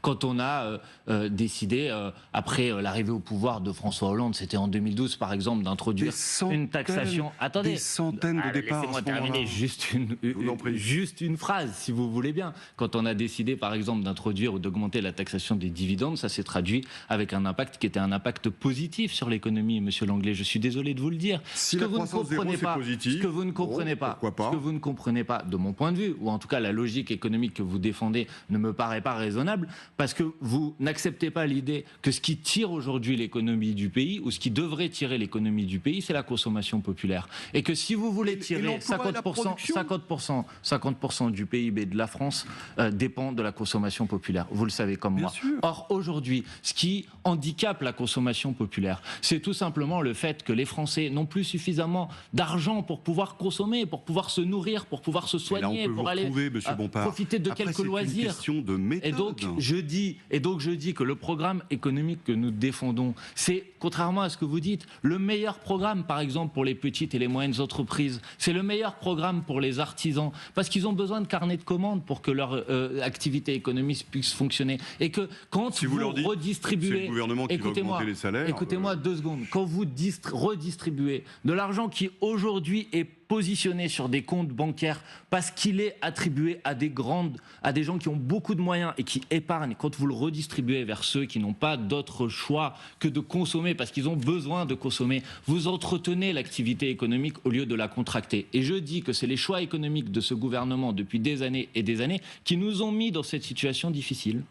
quand on a décidé, après l'arrivée au pouvoir de François Hollande, c'était en 2012 par exemple, d'introduire une taxation. Attendez, des centaines de départs. laissez-moi terminer juste une phrase, si vous voulez bien. Quand on a décidé par exemple d'introduire ou d'augmenter la taxation des dividendes, ça s'est traduit avec un impact qui était un impact positif sur l'économie, Monsieur Langlais. Je suis désolé de vous le dire. Si la croissance zéro, c'est positif, ce que vous ne comprenez pas, pourquoi pas. ce que vous ne comprenez pas, de mon point de vue, ou en tout cas la logique économique que vous défendez ne me paraît pas raisonnable, parce que vous n'acceptez pas l'idée que ce qui tire aujourd'hui l'économie du pays, ou ce qui devrait tirer l'économie du pays, c'est la consommation populaire. Et que si vous voulez tirer 50% du PIB de la France dépend de la consommation populaire. Vous le savez comme moi. Or, aujourd'hui, ce qui handicape la consommation populaire, c'est tout simplement le fait que les Français n'ont plus suffisamment d'argent pour pouvoir consommer, pour pouvoir se nourrir, pour pouvoir se soigner, pour aller profiter de quelques loisirs. Question de méthode. Et donc je dis que le programme économique que nous défendons, c'est, contrairement à ce que vous dites, le meilleur programme, par exemple, pour les petites et les moyennes entreprises. C'est le meilleur programme pour les artisans, parce qu'ils ont besoin de carnets de commandes pour que leur activité économique puisse fonctionner. Et que quand si vous leur dites, redistribuez... c'est le gouvernement qui va augmenter les salaires. Écoutez-moi 2 secondes. Quand vous redistribuez de l'argent qui aujourd'hui est positionné sur des comptes bancaires parce qu'il est attribué à des gens qui ont beaucoup de moyens et qui épargnent, quand vous le redistribuez vers ceux qui n'ont pas d'autre choix que de consommer parce qu'ils ont besoin de consommer, vous entretenez l'activité économique au lieu de la contracter. Et je dis que c'est les choix économiques de ce gouvernement depuis des années et des années qui nous ont mis dans cette situation difficile.